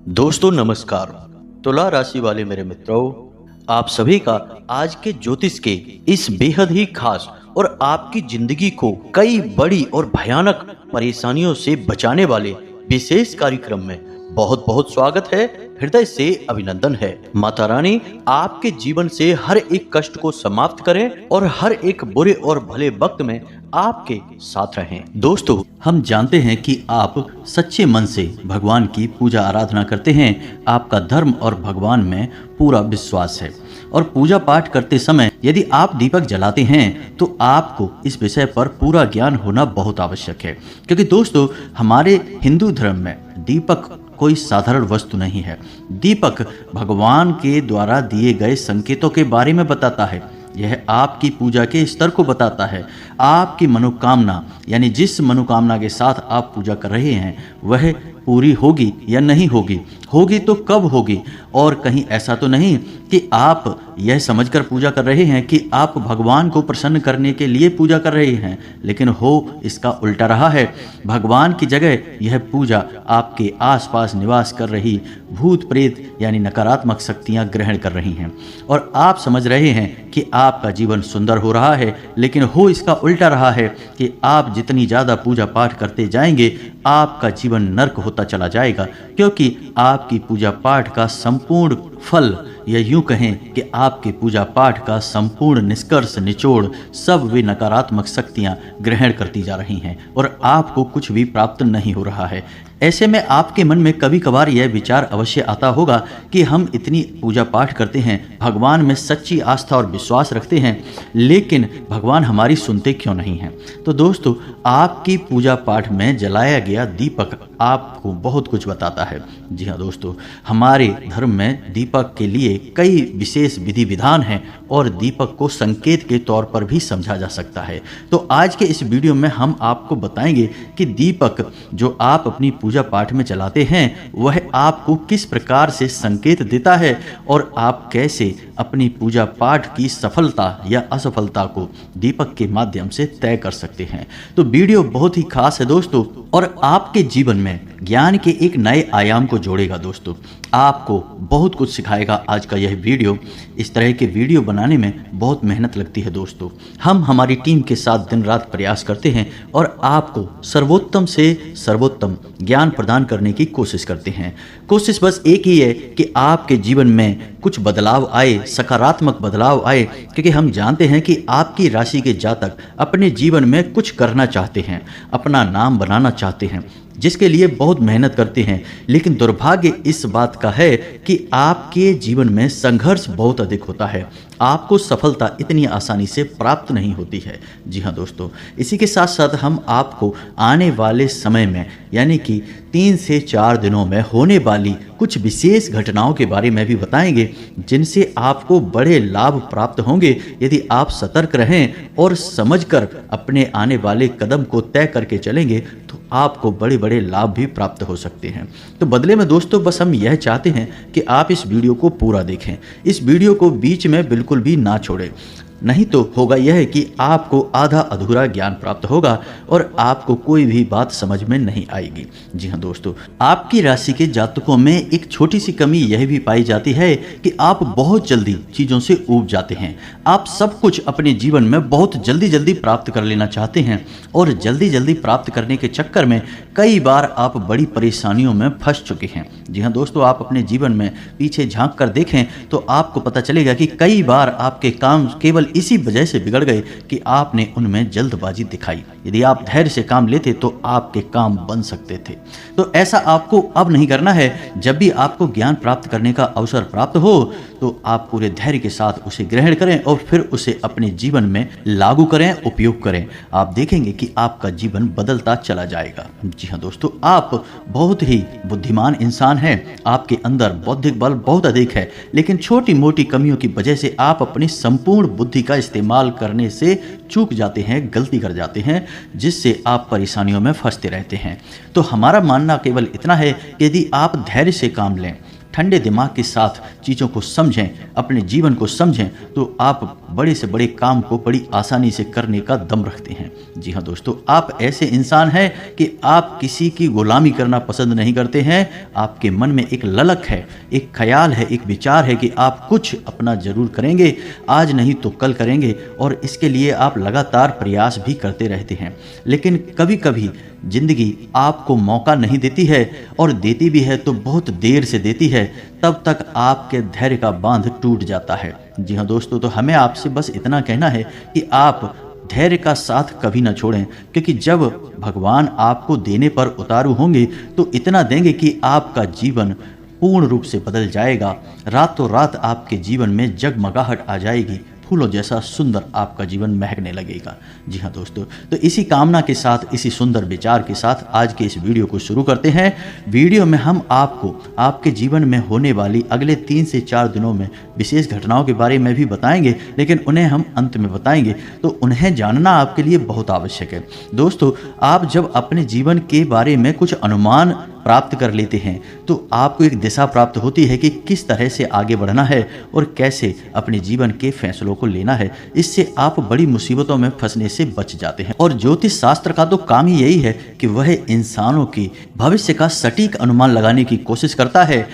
दोस्तों नमस्कार। तुला राशि वाले मेरे मित्रों, आप सभी का आज के ज्योतिष के इस बेहद ही खास और आपकी जिंदगी को कई बड़ी और भयानक परेशानियों से बचाने वाले विशेष कार्यक्रम में बहुत बहुत स्वागत है। हृदय से अभिनंदन है। माता रानी आपके जीवन से हर एक कष्ट को समाप्त करें और हर एक बुरे और भले वक्त में आपके साथ रहें। दोस्तों, हम जानते हैं कि आप सच्चे मन से भगवान की पूजा आराधना करते हैं। आपका धर्म और भगवान में पूरा विश्वास है और पूजा पाठ करते समय यदि आप दीपक जलाते हैं तो आपको इस विषय पर पूरा ज्ञान होना बहुत आवश्यक है, क्योंकि दोस्तों हमारे हिंदू धर्म में दीपक कोई साधारण वस्तु नहीं है। दीपक भगवान के द्वारा दिए गए संकेतों के बारे में बताता है। यह आपकी पूजा के स्तर को बताता है। आपकी मनोकामना यानी जिस मनोकामना के साथ आप पूजा कर रहे हैं वह पूरी होगी या नहीं होगी, होगी तो कब होगी। और कहीं ऐसा तो नहीं कि आप यह समझकर पूजा कर रहे हैं कि आप भगवान को प्रसन्न करने के लिए पूजा कर रहे हैं, लेकिन हो इसका उल्टा रहा है। भगवान की जगह यह पूजा आपके आसपास निवास कर रही भूत प्रेत यानी नकारात्मक शक्तियां ग्रहण कर रही हैं और आप समझ रहे हैं कि आपका जीवन सुंदर हो रहा है, लेकिन हो इसका उल्टा रहा है कि आप जितनी ज़्यादा पूजा पाठ करते जाएंगे आपका जीवन नर्क होता चला जाएगा, क्योंकि आपकी पूजा पाठ का संपूर्ण फल या यूं कहें कि आपके पूजा पाठ का संपूर्ण निष्कर्ष निचोड़ सब वे नकारात्मक शक्तियां ग्रहण करती जा रही हैं और आपको कुछ भी प्राप्त नहीं हो रहा है। ऐसे में आपके मन में कभी कभार यह विचार अवश्य आता होगा कि हम इतनी पूजा पाठ करते हैं, भगवान में सच्ची आस्था और विश्वास रखते हैं, लेकिन भगवान हमारी सुनते क्यों नहीं हैं। तो दोस्तों, आपकी पूजा पाठ में जलाया गया दीपक आपको बहुत कुछ बताता है। जी हाँ दोस्तों, हमारे धर्म में दीपक के लिए कई विशेष विधि विधान हैं और दीपक को संकेत के तौर पर भी समझा जा सकता है। तो आज के इस वीडियो में हम आपको बताएंगे कि दीपक जो आप अपनी पूजा पाठ में जलाते हैं वह आपको किस प्रकार से संकेत देता है और आप कैसे अपनी पूजा पाठ की सफलता या असफलता को दीपक के माध्यम से तय कर सकते हैं। तो वीडियो बहुत ही खास है दोस्तों और आपके जीवन में ज्ञान के एक नए आयाम को जोड़ेगा। दोस्तों, आपको बहुत कुछ सिखाएगा आज का यह वीडियो। इस तरह के वीडियो बनाने में बहुत मेहनत लगती है दोस्तों। हम हमारी टीम के साथ दिन रात प्रयास करते हैं और आपको सर्वोत्तम से सर्वोत्तम ज्ञान प्रदान करने की कोशिश करते हैं। कोशिश बस एक ही है कि आपके जीवन में कुछ बदलाव आए, सकारात्मक बदलाव आए, क्योंकि हम जानते हैं कि आपकी राशि के जातक अपने जीवन में कुछ करना चाहते हैं, अपना नाम बनाना चाहते हैं, जिसके लिए बहुत मेहनत करते हैं, लेकिन दुर्भाग्य इस बात का है कि आपके जीवन में संघर्ष बहुत अधिक होता है। आपको सफलता इतनी आसानी से प्राप्त नहीं होती है। जी हाँ दोस्तों, इसी के साथ साथ हम आपको आने वाले समय में यानी कि 3 से 4 दिनों में होने वाली कुछ विशेष घटनाओं के बारे में भी बताएंगे, जिनसे आपको बड़े लाभ प्राप्त होंगे यदि आप सतर्क रहें और समझकर अपने आने वाले कदम को तय करके चलेंगे तो आपको बड़े बड़े लाभ भी प्राप्त हो सकते हैं। तो बदले में दोस्तों बस हम यह चाहते हैं कि आप इस वीडियो को पूरा देखें, इस वीडियो को बीच में बिल्कुल भी ना छोड़ें, नहीं तो होगा यह कि आपको आधा अधूरा ज्ञान प्राप्त होगा और आपको कोई भी बात समझ में नहीं आएगी। जी हाँ दोस्तों, आपकी राशि के जातकों में एक छोटी सी कमी यह भी पाई जाती है कि आप बहुत जल्दी चीज़ों से ऊब जाते हैं। आप सब कुछ अपने जीवन में बहुत जल्दी जल्दी प्राप्त कर लेना चाहते हैं और जल्दी जल्दी प्राप्त करने के चक्कर में कई बार आप बड़ी परेशानियों में फंस चुके हैं। जी हाँ दोस्तों, आप अपने जीवन में पीछे झांक कर देखें तो आपको पता चलेगा कि कई बार आपके काम केवल इसी वजह से बिगड़ गए कि आपने उनमें जल्दबाजी दिखाई। यदि आप धैर्य से काम लेते तो आपके काम बन सकते थे। तो ऐसा आपको अब नहीं करना है। जब भी आपको ज्ञान प्राप्त करने का अवसर प्राप्त हो तो आप पूरे धैर्य के साथ उसे ग्रहण करें और फिर उसे अपने जीवन में लागू करें, उपयोग करें। आप देखेंगे कि आपका जीवन बदलता चला जाएगा। जी हाँ दोस्तों, आप बहुत ही बुद्धिमान इंसान हैं, आपके अंदर बौद्धिक बल बहुत अधिक है, लेकिन छोटी मोटी कमियों की वजह से आप अपनी संपूर्ण बुद्धि का इस्तेमाल करने से चूक जाते हैं, गलती कर जाते हैं, जिससे आप परेशानियों में फंसते रहते हैं। तो हमारा मानना केवल इतना है कि यदि आप धैर्य से काम लें, ठंडे दिमाग के साथ चीज़ों को समझें, अपने जीवन को समझें, तो आप बड़े से बड़े काम को बड़ी आसानी से करने का दम रखते हैं। जी हाँ दोस्तों, आप ऐसे इंसान हैं कि आप किसी की गुलामी करना पसंद नहीं करते हैं। आपके मन में एक ललक है, एक ख्याल है, एक विचार है कि आप कुछ अपना जरूर करेंगे, आज नहीं तो कल करेंगे, और इसके लिए आप लगातार प्रयास भी करते रहते हैं। लेकिन कभी कभी जिंदगी आपको मौका नहीं देती है, और देती भी है तो बहुत देर से देती है, तब तक आपके धैर्य का बांध टूट जाता है। जी हाँ दोस्तों, तो हमें आपसे बस इतना कहना है कि आप धैर्य का साथ कभी ना छोड़ें, क्योंकि जब भगवान आपको देने पर उतारू होंगे तो इतना देंगे कि आपका जीवन पूर्ण रूप से बदल जाएगा। रातों रात आपके जीवन में जगमगाहट आ जाएगी, फूलों जैसा सुंदर आपका जीवन महकने लगेगा। जी हाँ दोस्तों, तो इसी कामना के साथ, इसी सुंदर विचार के साथ आज के इस वीडियो को शुरू करते हैं। वीडियो में हम आपको आपके जीवन में होने वाली अगले 3 से 4 दिनों में विशेष घटनाओं के बारे में भी बताएंगे, लेकिन उन्हें हम अंत में बताएंगे, तो उन्हें जानना आपके लिए बहुत आवश्यक है। दोस्तों, आप जब अपने जीवन के बारे में कुछ अनुमान प्राप्त कर लेते हैं तो आपको एक दिशा प्राप्त होती है कि किस तरह से आगे बढ़ना है और कैसे अपने जीवन के फैसलों को लेना है। इससे आप बड़ी मुसीबतों में फंसने से बच जाते हैं। और ज्योतिष शास्त्र का तो काम ही यही है कि वह इंसानों की भविष्य का सटीक अनुमान लगाने की कोशिश करता है।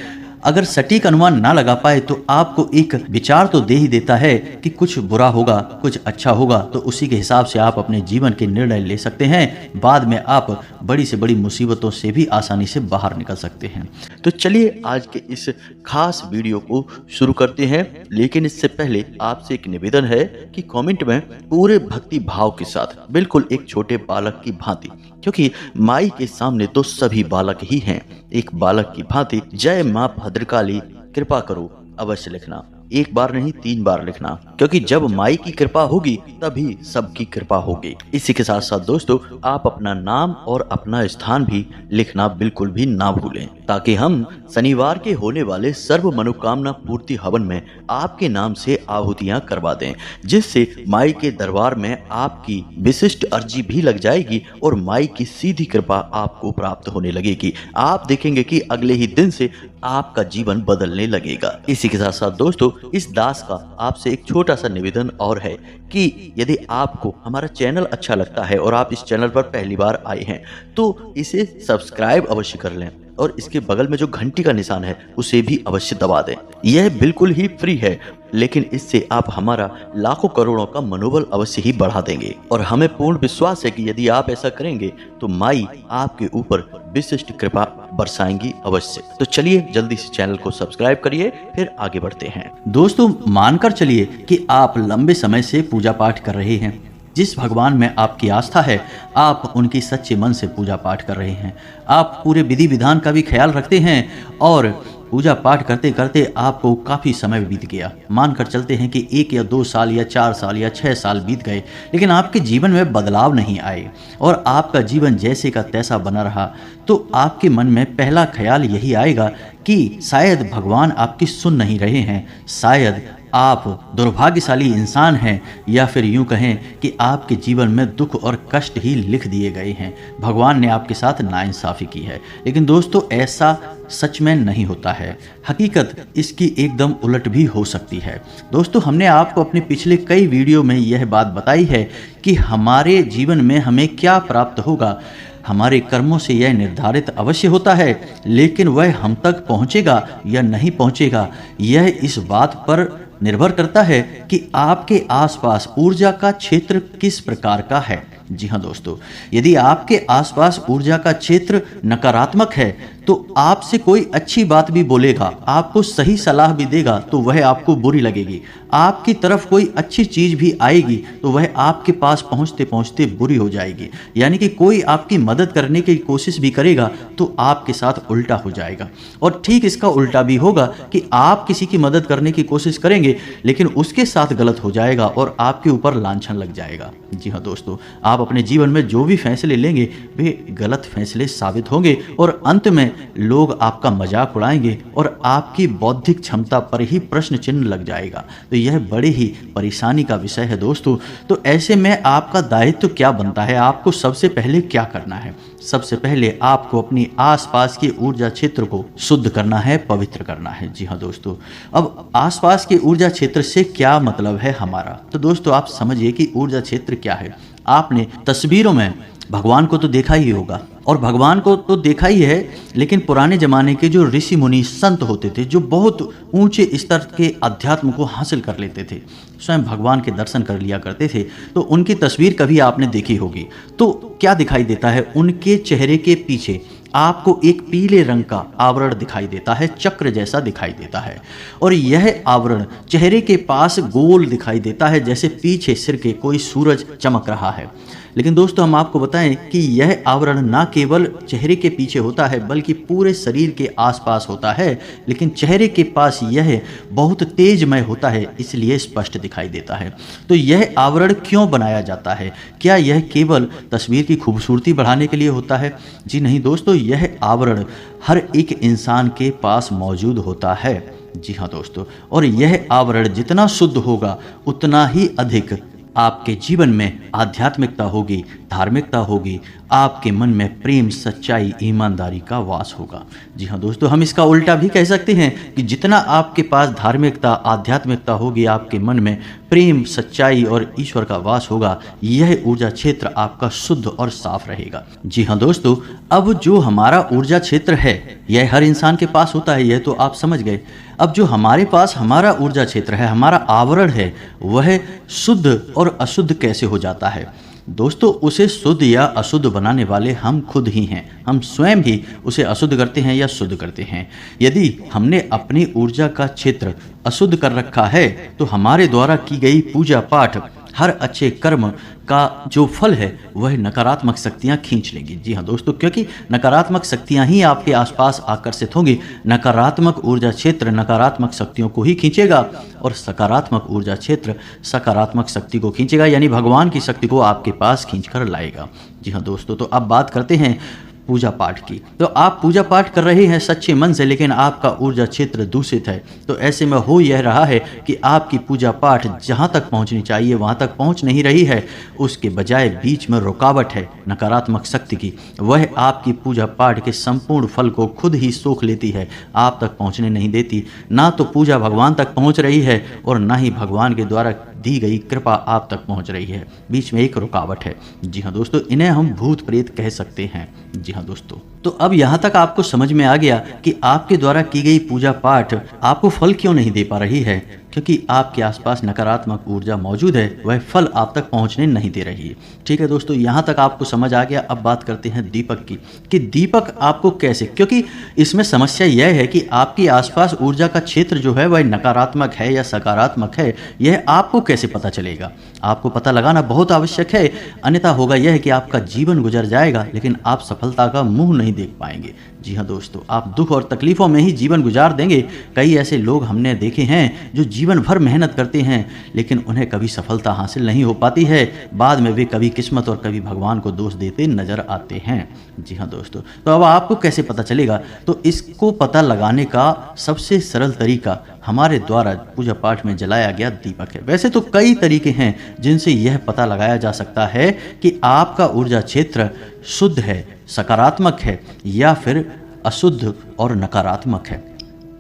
अगर सटीक अनुमान ना लगा पाए तो आपको एक विचार तो दे ही देता है कि कुछ बुरा होगा, कुछ अच्छा होगा, तो उसी के हिसाब से आप अपने जीवन के निर्णय ले सकते हैं। बाद में आप बड़ी से बड़ी मुसीबतों से भी आसानी से बाहर निकल सकते हैं। तो चलिए आज के इस खास वीडियो को शुरू करते हैं, लेकिन इससे पहले आपसे एक निवेदन है कि कमेंट में पूरे भक्ति भाव के साथ, बिल्कुल एक छोटे बालक की भांति, क्योंकि माई के सामने तो सभी बालक ही हैं, एक बालक की भांति जय मां भद्रकाली कृपा करो अवश्य लिखना। एक बार नहीं 3 बार लिखना, क्योंकि जब माई की कृपा होगी तभी सबकी कृपा होगी। इसी के साथ साथ दोस्तों, आप अपना नाम और अपना स्थान भी लिखना बिल्कुल भी ना भूलें, ताकि हम शनिवार के होने वाले सर्व मनोकामना पूर्ति हवन में आपके नाम से आहुतियां करवा दें, जिससे माई के दरबार में आपकी विशिष्ट अर्जी भी लग जाएगी और माई की सीधी कृपा आपको प्राप्त होने लगेगी। आप देखेंगे कि अगले ही दिन से आपका जीवन बदलने लगेगा। इसी के साथ साथ दोस्तों, इस दास का आपसे एक छोटा सा निवेदन और है कि यदि आपको हमारा चैनल अच्छा लगता है और आप इस चैनल पर पहली बार आए हैं तो इसे सब्सक्राइब अवश्य कर लें, और इसके बगल में जो घंटी का निशान है उसे भी अवश्य दबा दें। यह बिल्कुल ही फ्री है, लेकिन इससे आप हमारा लाखों करोड़ों का मनोबल अवश्य ही बढ़ा देंगे, और हमें पूर्ण विश्वास है कि यदि आप ऐसा करेंगे तो माई आपके ऊपर विशिष्ट कृपा बरसाएंगी अवश्य। तो चलिए जल्दी से चैनल को सब्सक्राइब करिए, फिर आगे बढ़ते हैं। दोस्तों, मानकर चलिए कि आप लंबे समय से पूजा पाठ कर रहे हैं। जिस भगवान में आपकी आस्था है, आप उनकी सच्चे मन से पूजा पाठ कर रहे हैं। आप पूरे विधि विधान का भी ख्याल रखते हैं, और पूजा पाठ करते करते आपको काफ़ी समय बीत गया। मानकर चलते हैं कि 1 या 2 साल या 4 साल या 6 साल बीत गए, लेकिन आपके जीवन में बदलाव नहीं आए और आपका जीवन जैसे का तैसा बना रहा, तो आपके मन में पहला ख्याल यही आएगा कि शायद भगवान आपकी सुन नहीं रहे हैं, शायद आप दुर्भाग्यशाली इंसान हैं, या फिर यूं कहें कि आपके जीवन में दुख और कष्ट ही लिख दिए गए हैं। भगवान ने आपके साथ नाइंसाफ़ी की है। लेकिन दोस्तों, ऐसा सच में नहीं होता है। हकीकत इसकी एकदम उलट भी हो सकती है। दोस्तों, हमने आपको अपने पिछले कई वीडियो में यह बात बताई है कि हमारे जीवन में हमें क्या प्राप्त होगा। हमारे कर्मों से यह निर्धारित अवश्य होता है, लेकिन वह हम तक पहुंचेगा या नहीं पहुंचेगा, यह इस बात पर निर्भर करता है कि आपके आसपास ऊर्जा का क्षेत्र किस प्रकार का है। जी हाँ दोस्तों, यदि आपके आसपास ऊर्जा का क्षेत्र नकारात्मक है तो आपसे कोई अच्छी बात भी बोलेगा, आपको सही सलाह भी देगा तो वह आपको बुरी लगेगी। आपकी तरफ कोई अच्छी चीज़ भी आएगी तो वह आपके पास पहुंचते पहुंचते बुरी हो जाएगी। यानी कि कोई आपकी मदद करने की कोशिश भी करेगा तो आपके साथ उल्टा हो जाएगा। और ठीक इसका उल्टा भी होगा कि आप किसी की मदद करने की कोशिश करेंगे, लेकिन उसके साथ गलत हो जाएगा और आपके ऊपर लांछन लग जाएगा। जी हाँ दोस्तों, आप अपने जीवन में जो भी फैसले लेंगे वे गलत फैसले साबित होंगे और अंत में लोग आपका मजाक उड़ाएंगे और आपकी बौद्धिक क्षमता पर ही प्रश्न चिन्ह लग जाएगा। तो यह बड़े ही परेशानी का विषय है दोस्तों। तो ऐसे में आपका दायित्व क्या बनता है, आपको सबसे पहले क्या करना है? सबसे पहले आपको अपनी आसपास के ऊर्जा क्षेत्र को शुद्ध करना है, पवित्र करना है। जी हाँ दोस्तों, अब आसपास के ऊर्जा क्षेत्र से क्या मतलब है हमारा? तो दोस्तों आप समझिए कि ऊर्जा क्षेत्र क्या है। आपने तस्वीरों में भगवान को तो देखा ही होगा, और भगवान को तो देखा ही है, लेकिन पुराने जमाने के जो ऋषि मुनि संत होते थे, जो बहुत ऊंचे स्तर के अध्यात्म को हासिल कर लेते थे, स्वयं भगवान के दर्शन कर लिया करते थे, तो उनकी तस्वीर कभी आपने देखी होगी। तो क्या दिखाई देता है? उनके चेहरे के पीछे आपको एक पीले रंग का आवरण दिखाई देता है, चक्र जैसा दिखाई देता है, और यह आवरण चेहरे के पास गोल दिखाई देता है, जैसे पीछे सिर के कोई सूरज चमक रहा है। लेकिन दोस्तों हम आपको बताएं कि यह आवरण ना केवल चेहरे के पीछे होता है, बल्कि पूरे शरीर के आसपास होता है, लेकिन चेहरे के पास यह बहुत तेजमय होता है, इसलिए स्पष्ट दिखाई देता है। तो यह आवरण क्यों बनाया जाता है? क्या यह केवल तस्वीर की खूबसूरती बढ़ाने के लिए होता है? जी नहीं दोस्तों, यह आवरण हर एक इंसान के पास मौजूद होता है। जी हाँ दोस्तों, और यह आवरण जितना शुद्ध होगा उतना ही अधिक आपके जीवन में आध्यात्मिकता होगी, धार्मिकता होगी, आपके मन में प्रेम, सच्चाई, ईमानदारी का वास होगा। जी हाँ दोस्तों, हम इसका उल्टा भी कह सकते हैं कि जितना आपके पास धार्मिकता, आध्यात्मिकता होगी, आपके मन में प्रेम, सच्चाई और ईश्वर का वास होगा, यह ऊर्जा क्षेत्र आपका शुद्ध और साफ रहेगा। जी हाँ दोस्तों, अब जो हमारा ऊर्जा क्षेत्र है यह हर इंसान के पास होता है, यह तो आप समझ गए। अब जो हमारे पास हमारा ऊर्जा क्षेत्र है, हमारा आवरण है, वह शुद्ध और अशुद्ध कैसे हो जाता है? दोस्तों उसे शुद्ध या अशुद्ध बनाने वाले हम खुद ही हैं। हम स्वयं ही उसे अशुद्ध करते हैं या शुद्ध करते हैं। यदि हमने अपनी ऊर्जा का क्षेत्र अशुद्ध कर रखा है तो हमारे द्वारा की गई पूजा पाठ, हर अच्छे कर्म का जो फल है वह नकारात्मक शक्तियां खींच लेंगी। जी हाँ दोस्तों, क्योंकि नकारात्मक शक्तियां ही आपके आसपास आकर्षित होंगी। नकारात्मक ऊर्जा क्षेत्र नकारात्मक शक्तियों को ही खींचेगा और सकारात्मक ऊर्जा क्षेत्र सकारात्मक शक्ति को खींचेगा, यानी भगवान की शक्ति को आपके पास खींच कर लाएगा। जी हाँ दोस्तों, तो अब बात करते हैं पूजा पाठ की। तो आप पूजा पाठ कर रहे हैं सच्चे मन से, लेकिन आपका ऊर्जा क्षेत्र दूषित है। तो ऐसे में हो यह रहा है कि आपकी पूजा पाठ जहां तक पहुंचनी चाहिए वहां तक पहुंच नहीं रही है, उसके बजाय बीच में रुकावट है नकारात्मक शक्ति की। वह आपकी पूजा पाठ के संपूर्ण फल को खुद ही सोख लेती है, आप तक पहुंचने नहीं देती। ना तो पूजा भगवान तक पहुंच रही है और ना ही भगवान के द्वारा दी गई कृपा आप तक पहुंच रही है। बीच में एक रुकावट है। जी हाँ दोस्तों, इन्हें हम भूत प्रेत कह सकते हैं। जी हाँ दोस्तों, तो अब यहाँ तक आपको समझ में आ गया कि आपके द्वारा की गई पूजा पाठ आपको फल क्यों नहीं दे पा रही है, क्योंकि आपके आसपास नकारात्मक ऊर्जा मौजूद है, वह फल आप तक पहुंचने नहीं दे रही है। ठीक है दोस्तों, यहाँ तक आपको समझ आ गया। अब बात करते हैं दीपक की, कि दीपक आपको कैसे, क्योंकि इसमें समस्या यह है कि आपके आसपास ऊर्जा का क्षेत्र जो है वह नकारात्मक है या सकारात्मक है, यह आपको कैसे पता चलेगा? आपको पता लगाना बहुत आवश्यक है, अन्यथा होगा यह कि आपका जीवन गुजर जाएगा लेकिन आप सफलता का मुंह नहीं देख पाएंगे। जी हाँ दोस्तों, आप दुख और तकलीफों में ही जीवन गुजार देंगे। कई ऐसे लोग हमने देखे हैं जो जीवन भर मेहनत करते हैं लेकिन उन्हें कभी सफलता हासिल नहीं हो पाती है। बाद में वे कभी किस्मत और कभी भगवान को दोष देते नजर आते हैं। जी हाँ दोस्तों, तो अब आपको कैसे पता चलेगा? तो इसको पता लगाने का सबसे सरल तरीका हमारे द्वारा पूजा पाठ में जलाया गया दीपक है। वैसे तो कई तरीके हैं जिनसे यह पता लगाया जा सकता है कि आपका ऊर्जा क्षेत्र शुद्ध है, सकारात्मक है या फिर अशुद्ध और नकारात्मक है,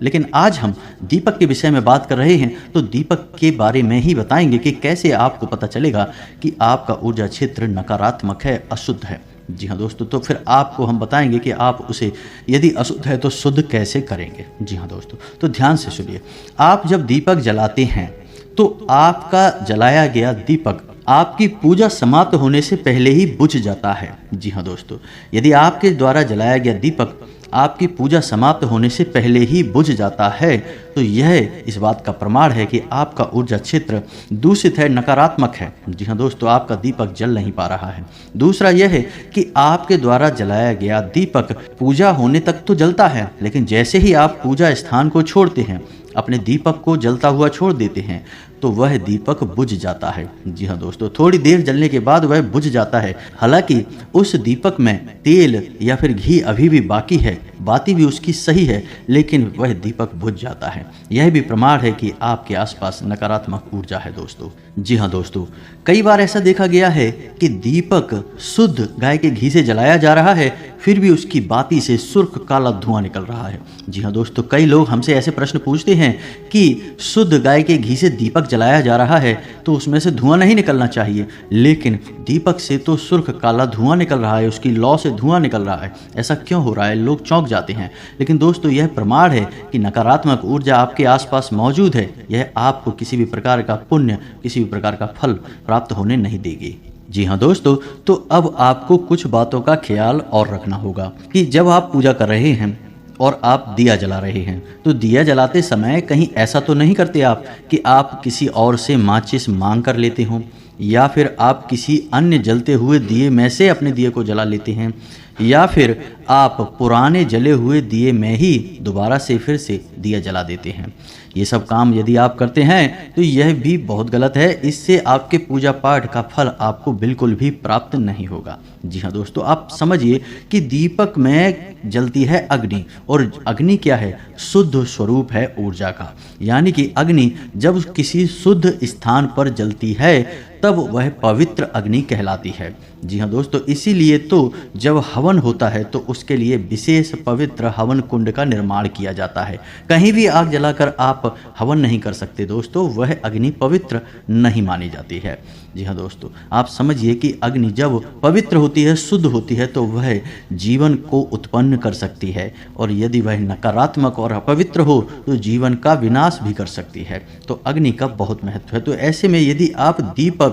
लेकिन आज हम दीपक के विषय में बात कर रहे हैं, तो दीपक के बारे में ही बताएंगे कि कैसे आपको पता चलेगा कि आपका ऊर्जा क्षेत्र नकारात्मक है, अशुद्ध है। जी हाँ दोस्तों, तो फिर आपको हम बताएंगे कि आप उसे यदि अशुद्ध है तो शुद्ध कैसे करेंगे। जी हाँ दोस्तों, तो ध्यान से सुनिए। आप जब दीपक जलाते हैं तो आपका जलाया गया दीपक आपकी पूजा समाप्त होने से पहले ही बुझ जाता है। जी हाँ दोस्तों, यदि आपके द्वारा जलाया गया दीपक आपकी पूजा समाप्त होने से पहले ही बुझ जाता है तो यह इस बात का प्रमाण है कि आपका ऊर्जा क्षेत्र दूषित है, नकारात्मक है। जी हाँ दोस्तों, आपका दीपक जल नहीं पा रहा है। दूसरा यह है कि आपके द्वारा जलाया गया दीपक पूजा होने तक तो जलता है, लेकिन जैसे ही आप पूजा स्थान को छोड़ते हैं, अपने दीपक को जलता हुआ छोड़ देते हैं, तो वह दीपक बुझ जाता है। जी हाँ दोस्तों, थोड़ी देर जलने के बाद वह बुझ जाता है। हालांकि उस दीपक में तेल या फिर घी अभी भी बाकी है, बाती भी उसकी सही है, लेकिन वह दीपक बुझ जाता है। यह भी प्रमाण है कि आपके आसपास नकारात्मक ऊर्जा है दोस्तों। जी हाँ दोस्तों, कई बार ऐसा देखा गया है कि दीपक शुद्ध गाय के घी से जलाया जा रहा है, फिर भी उसकी बाती से सुर्ख काला धुआं निकल रहा है। जी हाँ दोस्तों, कई लोग हमसे ऐसे प्रश्न पूछते हैं कि शुद्ध गाय के घी से दीपक जलाया जा रहा है तो उसमें से धुआं नहीं निकलना चाहिए, लेकिन दीपक से तो सुर्ख काला धुआं निकल रहा है, उसकी लौ से धुआं निकल रहा है। ऐसा क्यों हो रहा है? लोग चौंक जाते हैं। लेकिन दोस्तों, यह प्रमाण है कि नकारात्मक ऊर्जा आपके आसपास मौजूद है। यह आपको किसी भी प्रकार का पुण्य, किसी भी प्रकार का फल प्राप्त होने नहीं देगी। जी हाँ दोस्तों, तो अब आपको कुछ बातों का ख्याल और रखना होगा कि जब आप पूजा कर रहे हैं और आप दिया जला रहे हैं, तो दिया जलाते समय कहीं ऐसा तो नहीं करते आप कि आप किसी और से माचिस मांग कर लेते हो, या फिर आप किसी अन्य जलते हुए दिए में से अपने दिए को जला लेते हैं, या फिर आप पुराने जले हुए दिए में ही दोबारा से फिर से दिया जला देते हैं। ये सब काम यदि आप करते हैं तो यह भी बहुत गलत है। इससे आपके पूजा पाठ का फल आपको बिल्कुल भी प्राप्त नहीं होगा। जी हाँ दोस्तों, आप समझिए कि दीपक में जलती है अग्नि, और अग्नि क्या है? शुद्ध स्वरूप है ऊर्जा का। यानी कि अग्नि जब किसी शुद्ध स्थान पर जलती है तब वह पवित्र अग्नि कहलाती है। जी हाँ दोस्तों, इसीलिए तो जब हवन होता है तो उसके लिए विशेष पवित्र हवन कुंड का निर्माण किया जाता है। कहीं भी आग जलाकर आप हवन नहीं कर सकते दोस्तों, वह अग्नि पवित्र नहीं मानी जाती है। जी हाँ दोस्तों, आप समझिए कि अग्नि जब पवित्र होती है, शुद्ध होती है, तो वह जीवन को उत्पन्न कर सकती है, और यदि वह नकारात्मक और अपवित्र हो तो जीवन का विनाश भी कर सकती है। तो अग्नि का बहुत महत्व है। तो ऐसे में यदि आप दीपक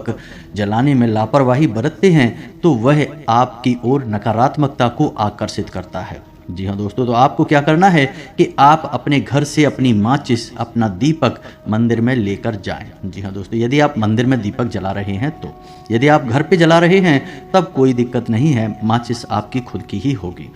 जलाने में लापरवाही बरतते हैं तो वह आपकी ओर नकारात्मकता को आकर्षित करता है। जी हाँ दोस्तों, तो आपको क्या करना है कि आप अपने घर से अपनी माचिस, अपना दीपक मंदिर में लेकर जाएं। जी हाँ दोस्तों, यदि आप मंदिर में दीपक जला रहे हैं तो, यदि आप घर पे जला रहे हैं तब कोई दिक्कत नहीं है, माचिस आपकी खुद की ही होगी।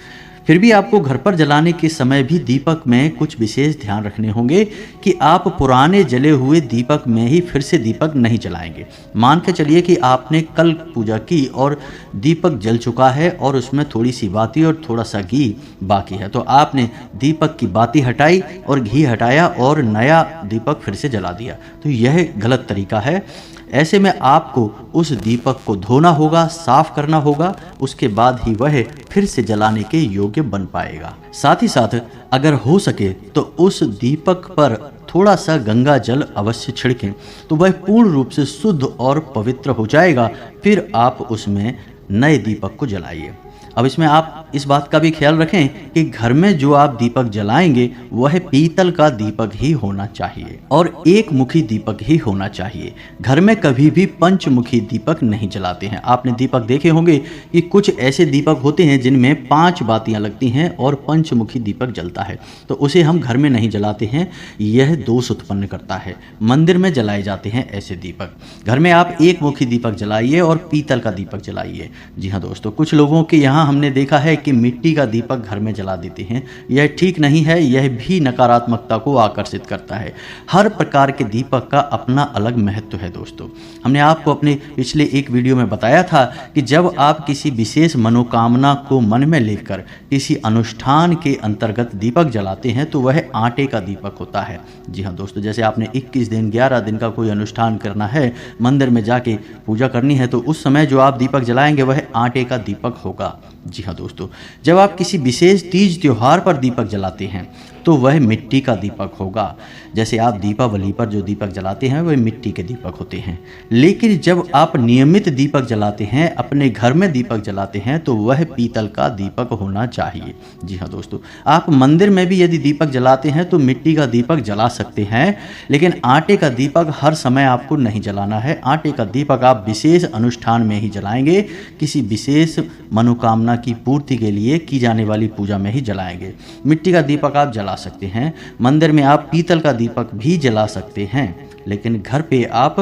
फिर भी आपको घर पर जलाने के समय भी दीपक में कुछ विशेष ध्यान रखने होंगे कि आप पुराने जले हुए दीपक में ही फिर से दीपक नहीं जलाएंगे। मान के चलिए कि आपने कल पूजा की और दीपक जल चुका है और उसमें थोड़ी सी बाती और थोड़ा सा घी बाकी है, तो आपने दीपक की बाती हटाई और घी हटाया और नया दीपक फिर से जला दिया, तो यह गलत तरीका है। ऐसे में आपको उस दीपक को धोना होगा, साफ करना होगा, उसके बाद ही वह फिर से जलाने के योग्य बन पाएगा। साथ ही साथ अगर हो सके तो उस दीपक पर थोड़ा सा गंगा जल अवश्य छिड़कें, तो वह पूर्ण रूप से शुद्ध और पवित्र हो जाएगा। फिर आप उसमें नए दीपक को जलाइए। अब इसमें आप इस बात का भी ख्याल रखें कि घर में जो आप दीपक जलाएंगे वह पीतल का दीपक ही होना चाहिए और एक मुखी दीपक ही होना चाहिए। घर में कभी भी पंचमुखी दीपक नहीं जलाते हैं। आपने दीपक देखे होंगे कि कुछ ऐसे दीपक होते हैं जिनमें 5 बातियां लगती हैं और पंचमुखी दीपक जलता है, तो उसे हम घर में नहीं जलाते हैं। यह दोष उत्पन्न करता है। मंदिर में जलाए जाते हैं ऐसे दीपक। घर में आप एक मुखी दीपक जलाइए और पीतल का दीपक जलाइए। जी हाँ दोस्तों, कुछ लोगों के यहाँ हमने देखा है कि मिट्टी का दीपक घर में जला देते हैं। यह ठीक नहीं है, यह भी नकारात्मकता को आकर्षित करता है। हर प्रकार के दीपक का अपना अलग महत्व है दोस्तों। हमने आपको अपने पिछले एक वीडियो में बताया था कि जब आप किसी विशेष मनोकामना को मन में लेकर किसी अनुष्ठान के अंतर्गत दीपक जलाते हैं तो वह आटे का दीपक होता है। जी हाँ दोस्तों, जैसे आपने 21 दिन 11 दिन का कोई अनुष्ठान करना है, मंदिर में जाके पूजा करनी है, तो उस समय जो आप दीपक जलाएंगे वह आटे का दीपक होगा। जी हाँ दोस्तों, जब आप किसी विशेष तीज त्योहार पर दीपक जलाते हैं तो वह मिट्टी का दीपक होगा। जैसे आप दीपावली पर जो दीपक जलाते हैं वह मिट्टी के दीपक होते हैं। लेकिन जब आप नियमित दीपक जलाते हैं, अपने घर में दीपक जलाते हैं, तो वह पीतल का दीपक होना चाहिए। जी हाँ दोस्तों, आप मंदिर में भी यदि दीपक जलाते हैं तो मिट्टी का दीपक जला सकते हैं, लेकिन आटे का दीपक हर समय आपको नहीं जलाना है। आटे का दीपक आप विशेष अनुष्ठान में ही जलाएंगे, किसी विशेष मनोकामना की पूर्ति के लिए की जाने वाली पूजा में ही जलाएंगे। मिट्टी का दीपक आप जला सकते हैं, मंदिर में आप पीतल का दीपक भी जला सकते हैं, लेकिन घर पे आप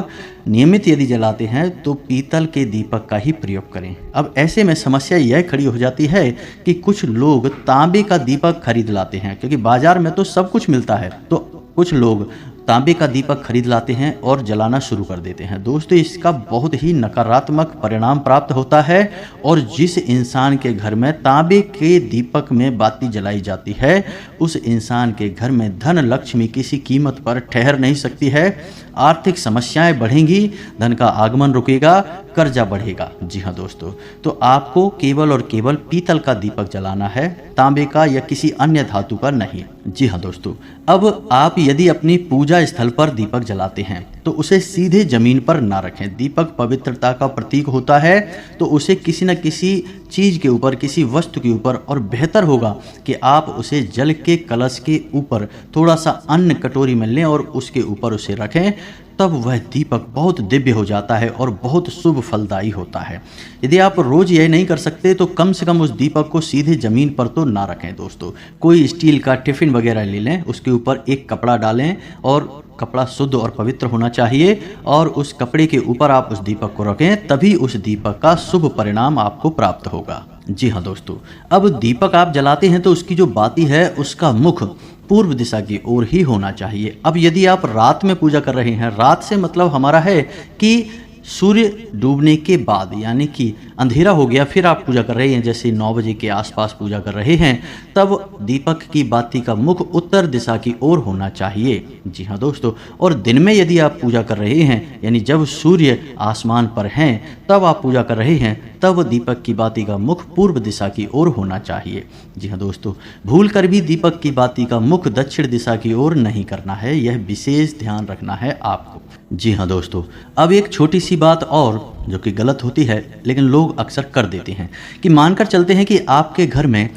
नियमित यदि जलाते हैं तो पीतल के दीपक का ही प्रयोग करें। अब ऐसे में समस्या यह खड़ी हो जाती है कि कुछ लोग तांबे का दीपक खरीद लाते हैं, क्योंकि बाजार में तो सब कुछ मिलता है, तो कुछ लोग तांबे का दीपक खरीद लाते हैं और जलाना शुरू कर देते हैं। दोस्तों, इसका बहुत ही नकारात्मक परिणाम प्राप्त होता है और जिस इंसान के घर में तांबे के दीपक में बाती जलाई जाती है, उस इंसान के घर में धन लक्ष्मी किसी कीमत पर ठहर नहीं सकती है। आर्थिक समस्याएं बढ़ेंगी, धन का आगमन रुकेगा, कर्जा बढ़ेगा। जी हाँ दोस्तों, तो आपको केवल और केवल पीतल का दीपक जलाना है, तांबे का या किसी अन्य धातु का नहीं। जी हाँ दोस्तों, अब आप यदि अपनी पूजा स्थल पर दीपक जलाते हैं तो उसे सीधे जमीन पर ना रखें। दीपक पवित्रता का प्रतीक होता है, तो उसे किसी न किसी चीज के ऊपर, किसी वस्तु के ऊपर, और बेहतर होगा कि आप उसे जल के कलश के ऊपर थोड़ा सा अन्न कटोरी में लें और उसके ऊपर उसे रखें, तब वह दीपक बहुत दिव्य हो जाता है और बहुत शुभ फलदायी होता है। यदि आप रोज यह नहीं कर सकते तो कम से कम उस दीपक को सीधे जमीन पर तो ना रखें। दोस्तों, कोई स्टील का टिफिन वगैरह ले लें, उसके ऊपर एक कपड़ा डालें और कपड़ा शुद्ध और पवित्र होना चाहिए, और उस कपड़े के ऊपर आप उस दीपक को रखें, तभी उस दीपक का शुभ परिणाम आपको प्राप्त होगा। जी हाँ दोस्तों, अब दीपक आप जलाते हैं तो उसकी जो बाती है उसका मुख पूर्व दिशा की ओर ही होना चाहिए। अब यदि आप रात में पूजा कर रहे हैं, रात से मतलब हमारा है कि सूर्य डूबने के बाद, यानी कि अंधेरा हो गया, फिर आप पूजा कर रहे हैं, जैसे 9 बजे के आसपास पूजा कर रहे हैं, तब दीपक की बाती का मुख उत्तर दिशा की ओर होना चाहिए। जी हाँ दोस्तों, और दिन में यदि आप पूजा कर रहे हैं, यानी जब सूर्य आसमान पर हैं तब आप पूजा कर रहे हैं, तब दीपक की बाती का मुख पूर्व दिशा की ओर होना चाहिए। जी हाँ दोस्तों, भूल कर भी दीपक की बाती का मुख दक्षिण दिशा की ओर नहीं करना है, यह विशेष ध्यान रखना है आपको। जी हाँ दोस्तों, अब एक छोटी सी बात और जो कि गलत होती है लेकिन लोग अक्सर कर देते हैं, कि मानकर चलते हैं कि आपके घर में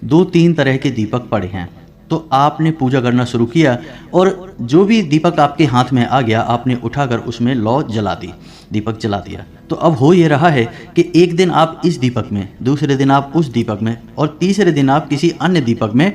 2-3 तरह के दीपक पड़े हैं, तो आपने पूजा करना शुरू किया और जो भी दीपक आपके हाथ में आ गया आपने उठाकर उसमें लौ जला दी, दीपक जला दिया। तो अब हो ये रहा है कि एक दिन आप इस दीपक में, दूसरे दिन आप उस दीपक में, और तीसरे दिन आप किसी अन्य दीपक में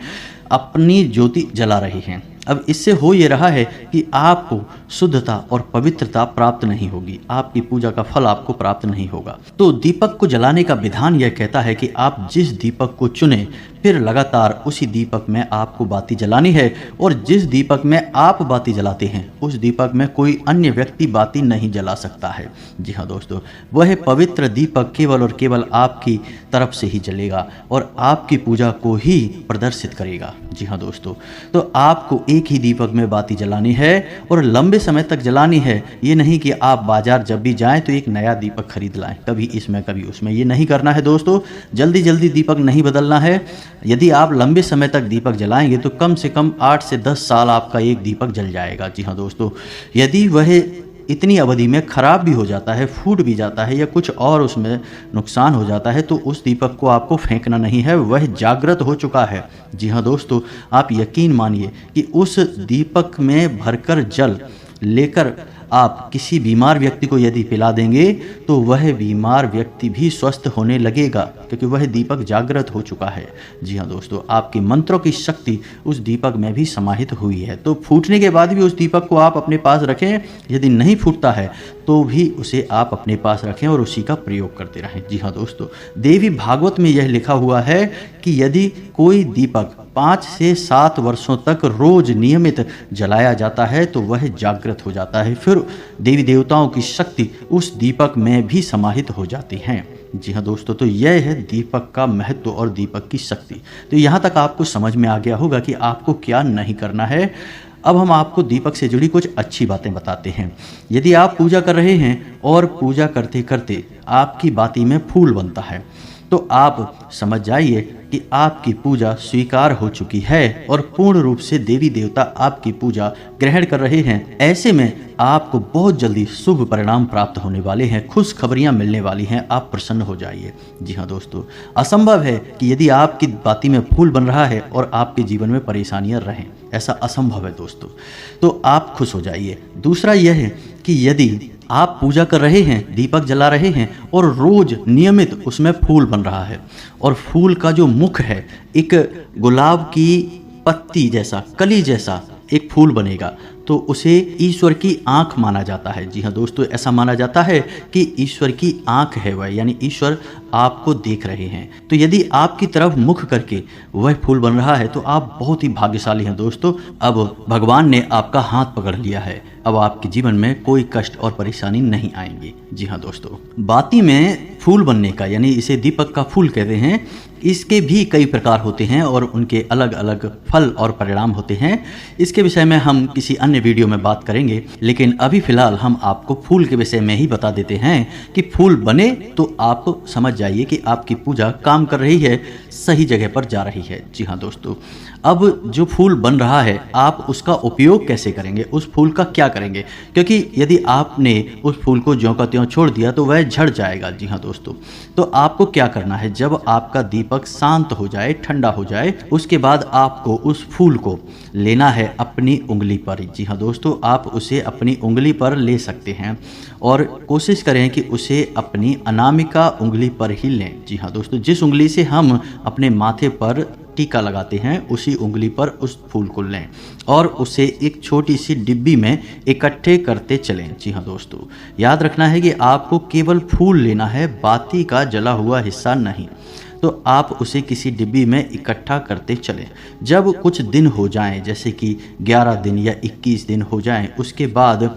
अपनी ज्योति जला रहे हैं। अब इससे हो ये रहा है कि आपको शुद्धता और पवित्रता प्राप्त नहीं होगी, आपकी पूजा का फल आपको प्राप्त नहीं होगा। तो दीपक को जलाने का विधान यह कहता है कि आप जिस दीपक को चुने फिर लगातार उसी दीपक में आपको बाती जलानी है, और जिस दीपक में आप बाती जलाते हैं उस दीपक में कोई अन्य व्यक्ति बाती नहीं जला सकता है। जी हाँ दोस्तों, वह पवित्र दीपक केवल और केवल आपकी तरफ से ही जलेगा और आपकी पूजा को ही प्रदर्शित करेगा। जी हाँ दोस्तों, तो आपको एक ही दीपक में बाती जलानी है और लंबे समय तक जलानी है। ये नहीं कि आप बाजार जब भी जाएं तो एक नया दीपक खरीद लाएं, कभी इसमें कभी उसमें, ये नहीं करना है दोस्तों। जल्दी जल्दी दीपक नहीं बदलना है। यदि आप लंबे समय तक दीपक जलाएंगे तो कम से कम 8 से 10 साल आपका एक दीपक जल जाएगा। जी हाँ दोस्तों, यदि वह इतनी अवधि में खराब भी हो जाता है, फूट भी जाता है या कुछ और उसमें नुकसान हो जाता है, तो उस दीपक को आपको फेंकना नहीं है, वह जागृत हो चुका है। जी हाँ दोस्तों, आप यकीन मानिए कि उस दीपक में भरकर जल लेकर आप किसी बीमार व्यक्ति को यदि पिला देंगे तो वह बीमार व्यक्ति भी स्वस्थ होने लगेगा, क्योंकि वह दीपक जागृत हो चुका है। जी हाँ दोस्तों, आपके मंत्रों की शक्ति उस दीपक में भी समाहित हुई है। तो फूटने के बाद भी उस दीपक को आप अपने पास रखें, यदि नहीं फूटता है तो भी उसे आप अपने पास रखें और उसी का प्रयोग करते रहें। जी हाँ दोस्तों, देवी भागवत में यह लिखा हुआ है कि यदि कोई दीपक 5 से 7 वर्षों तक रोज नियमित जलाया जाता है तो वह जागृत हो जाता है, फिर देवी देवताओं की शक्ति उस दीपक में भी समाहित हो जाती हैं। जी हाँ दोस्तों, तो यह है दीपक का महत्व और दीपक की शक्ति। तो यहाँ तक आपको समझ में आ गया होगा कि आपको क्या नहीं करना है। अब हम आपको दीपक से जुड़ी कुछ अच्छी बातें बताते हैं। यदि आप पूजा कर रहे हैं और पूजा करते करते आपकी बाती में फूल बनता है तो आप समझ जाइए कि आपकी पूजा स्वीकार हो चुकी है और पूर्ण रूप से देवी देवता आपकी पूजा ग्रहण कर रहे हैं। ऐसे में आपको बहुत जल्दी शुभ परिणाम प्राप्त होने वाले हैं, खुश खबरियां मिलने वाली हैं, आप प्रसन्न हो जाइए। जी हाँ दोस्तों, असंभव है कि यदि आपकी बाती में फूल बन रहा है और आपके जीवन में परेशानियां रहें, ऐसा असंभव है दोस्तों। तो आप खुश हो जाइए। दूसरा यह है कि यदि आप पूजा कर रहे हैं, दीपक जला रहे हैं और रोज नियमित उसमें फूल बन रहा है और फूल का जो मुख है एक गुलाब की पत्ती जैसा, कली जैसा एक फूल बनेगा, तो उसे ईश्वर की आंख माना जाता है। जी हाँ दोस्तों, ऐसा माना जाता है कि ईश्वर की आंख है वह, यानी ईश्वर आपको देख रहे हैं। तो यदि आपकी तरफ मुख करके वह फूल बन रहा है तो आप बहुत ही भाग्यशाली हैं दोस्तों। अब भगवान ने आपका हाथ पकड़ लिया है, अब आपके जीवन में कोई कष्ट और परेशानी नहीं आएंगी। जी हाँ दोस्तों, बाती में फूल बनने का, यानी इसे दीपक का फूल कहते हैं, इसके भी कई प्रकार होते हैं और उनके अलग अलग फल और परिणाम होते हैं। इसके विषय में हम किसी अन्य वीडियो में बात करेंगे, लेकिन अभी फिलहाल हम आपको फूल के विषय में ही बता देते हैं कि फूल बने तो आप समझ जाइए कि आपकी पूजा काम कर रही है, सही जगह पर जा रही है। जी हाँ दोस्तों, अब जो फूल बन रहा है आप उसका उपयोग कैसे करेंगे, उस फूल का क्या करेंगे, क्योंकि यदि आपने उस फूल को ज्यों का त्यों छोड़ दिया तो वह झड़ जाएगा। जी हाँ दोस्तों, तो आपको क्या करना है, जब आपका दीपक शांत हो जाए, ठंडा हो जाए, उसके बाद आपको उस फूल को लेना है अपनी उंगली पर। जी हाँ दोस्तों, आप उसे अपनी उंगली पर ले सकते हैं और कोशिश करें कि उसे अपनी अनामिका उंगली पर ही लें। जी हाँ दोस्तों, जिस उंगली से हम अपने माथे पर टीका लगाते हैं उसी उंगली पर उस फूल को लें और उसे एक छोटी सी डिब्बी में इकट्ठे करते चलें। जी हाँ दोस्तों, याद रखना है कि आपको केवल फूल लेना है, बाती का जला हुआ हिस्सा नहीं। तो आप उसे किसी डिब्बी में इकट्ठा करते चलें। जब कुछ दिन हो जाएं, जैसे कि 11 दिन या 21 दिन हो जाएं, उसके बाद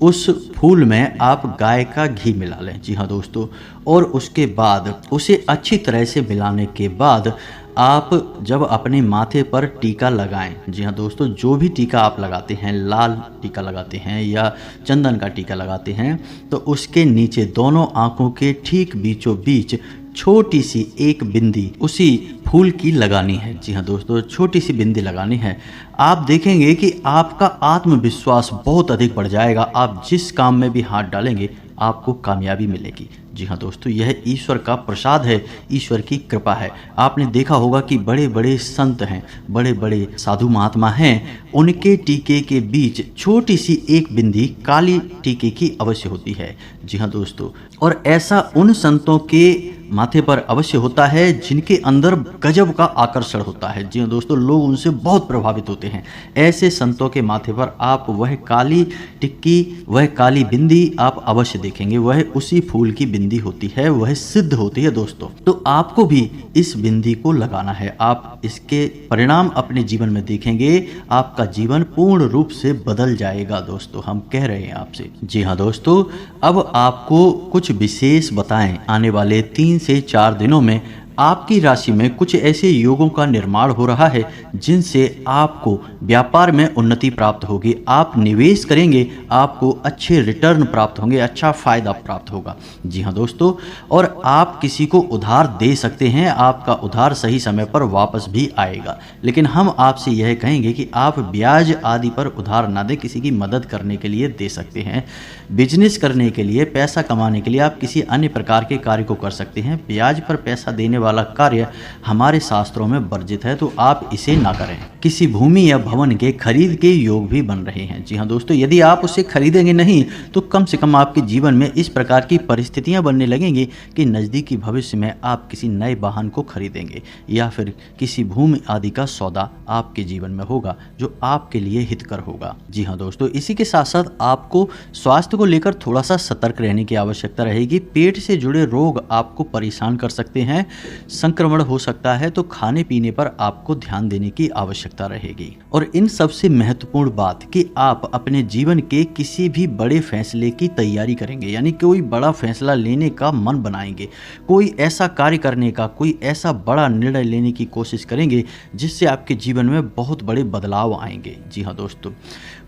उस फूल में आप गाय का घी मिला लें। जी हाँ दोस्तों, और उसके बाद उसे अच्छी तरह से मिलाने के बाद आप जब अपने माथे पर टीका लगाएं, जी हाँ दोस्तों, जो भी टीका आप लगाते हैं, लाल टीका लगाते हैं या चंदन का टीका लगाते हैं, तो उसके नीचे दोनों आंखों के ठीक बीचों बीच छोटी सी एक बिंदी उसी फूल की लगानी है। जी हाँ दोस्तों, छोटी सी बिंदी लगानी है। आप देखेंगे कि आपका आत्मविश्वास बहुत अधिक बढ़ जाएगा। आप जिस काम में भी हाथ डालेंगे आपको कामयाबी मिलेगी। जी हाँ दोस्तों, यह ईश्वर का प्रसाद है, ईश्वर की कृपा है। आपने देखा होगा कि बड़े बड़े संत हैं, बड़े बड़े साधु महात्मा हैं, उनके टीके के बीच छोटी सी एक बिंदी काली टीके की अवश्य होती है। जी हाँ दोस्तों, और ऐसा उन संतों के माथे पर अवश्य होता है जिनके अंदर गजब का आकर्षण होता है। जी हाँ दोस्तों, लोग उनसे बहुत प्रभावित होते हैं। ऐसे संतों के माथे पर आप वह काली टिक्की, वह काली बिंदी आप अवश्य देखेंगे। वह उसी फूल की बिंदी होती है, वह सिद्ध होती है दोस्तों। तो आपको भी इस बिंदी को लगाना है। आप इसके परिणाम अपने जीवन में देखेंगे, आपका जीवन पूर्ण रूप से बदल जाएगा दोस्तों, हम कह रहे हैं आपसे। जी हाँ दोस्तों, अब आपको कुछ विशेष बताएं, आने वाले 3 से 4 दिनों में आपकी राशि में कुछ ऐसे योगों का निर्माण हो रहा है जिनसे आपको व्यापार में उन्नति प्राप्त होगी। आप निवेश करेंगे, आपको अच्छे रिटर्न प्राप्त होंगे, अच्छा फायदा प्राप्त होगा। जी हाँ दोस्तों, और आप किसी को उधार दे सकते हैं, आपका उधार सही समय पर वापस भी आएगा। लेकिन हम आपसे यह कहेंगे कि आप ब्याज आदि पर उधार ना दें, किसी की मदद करने के लिए दे सकते हैं। बिजनेस करने के लिए, पैसा कमाने के लिए आप किसी अन्य प्रकार के कार्य को कर सकते हैं। ब्याज पर पैसा देने वाला कार्य हमारे शास्त्रों में वर्जित है, तो आप इसे ना करें। किसी भूमि या भवन के खरीद के योग भी बन रहे हैं। जी हाँ दोस्तों, यदि आप उसे खरीदेंगे नहीं तो कम से कम आपके जीवन में इस प्रकार की परिस्थितियां बनने लगेंगी कि नज़दीकी भविष्य में आप किसी नए वाहन को खरीदेंगे या फिर किसी भूमि आदि का सौदा आपके जीवन में होगा जो आपके लिए हितकर होगा। जी हाँ दोस्तों, इसी के साथ साथ आपको स्वास्थ्य को लेकर थोड़ा सा सतर्क रहने की आवश्यकता रहेगी। पेट से जुड़े रोग आपको परेशान कर सकते हैं, संक्रमण हो सकता है, तो खाने पीने पर आपको ध्यान देने की आवश्यकता रहेगी। और इन सबसे महत्वपूर्ण बात कि आप अपने जीवन के किसी भी बड़े फैसले की तैयारी करेंगे, यानी कोई बड़ा फैसला लेने का मन बनाएंगे, कोई ऐसा कार्य करने का, कोई ऐसा बड़ा निर्णय लेने की कोशिश करेंगे जिससे आपके जीवन में बहुत बड़े बदलाव आएंगे। जी हाँ दोस्तों,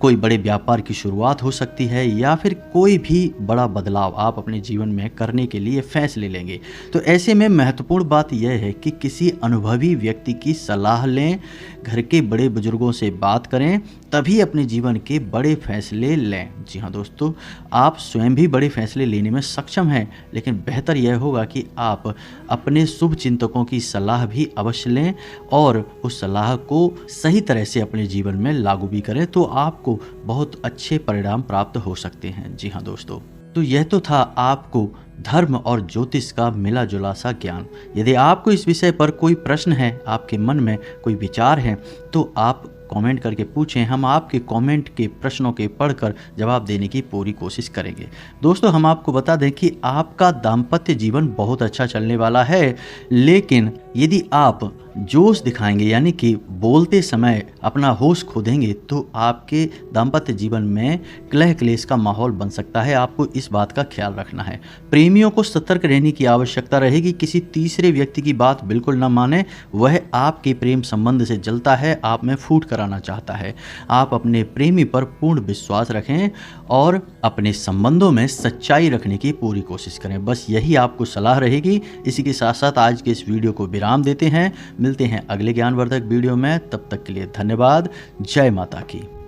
कोई बड़े व्यापार की शुरुआत हो सकती है या फिर कोई भी बड़ा बदलाव आप अपने जीवन में करने के लिए फैसले लेंगे। तो ऐसे में महत्वपूर्ण बात यह है कि किसी अनुभवी व्यक्ति की सलाह लें, घर के बड़े बुजुर्गों से बात करें, तभी अपने जीवन के बड़े फैसले लें। जी हाँ दोस्तों, आप स्वयं भी बड़े फैसले लेने में सक्षम हैं, लेकिन बेहतर यह होगा कि आप अपने शुभ चिंतकों की सलाह भी अवश्य लें और उस सलाह को सही तरह से अपने जीवन में लागू भी करें, तो आपको बहुत अच्छे परिणाम प्राप्त हो सकते हैं। जी हाँ दोस्तों, तो यह तो था आपको धर्म और ज्योतिष का मिला जुला सा ज्ञान। यदि आपको इस विषय पर कोई प्रश्न है, आपके मन में कोई विचार है, तो आप कमेंट करके पूछें, हम आपके कमेंट के प्रश्नों के पढ़कर जवाब देने की पूरी कोशिश करेंगे। दोस्तों, हम आपको बता दें कि आपका दाम्पत्य जीवन बहुत अच्छा चलने वाला है, लेकिन यदि आप जोश दिखाएंगे यानी कि बोलते समय अपना होश खो देंगे तो आपके दाम्पत्य जीवन में कलह क्लेश का माहौल बन सकता है। आपको इस बात का ख्याल रखना है। प्रेमियों को सतर्क रहने की आवश्यकता रहेगी। किसी तीसरे व्यक्ति की बात बिल्कुल न माने। वह आपके प्रेम संबंध से जलता है, आप में फूट कराना चाहता है। आप अपने प्रेमी पर पूर्ण विश्वास रखें और अपने संबंधों में सच्चाई रखने की पूरी कोशिश करें। बस यही आपको सलाह रहेगी। इसी के साथ साथ आज के इस वीडियो को विराम देते हैं। मिलते हैं अगले ज्ञानवर्धक वीडियो में। तब तक के लिए धन्यवाद। जय माता की।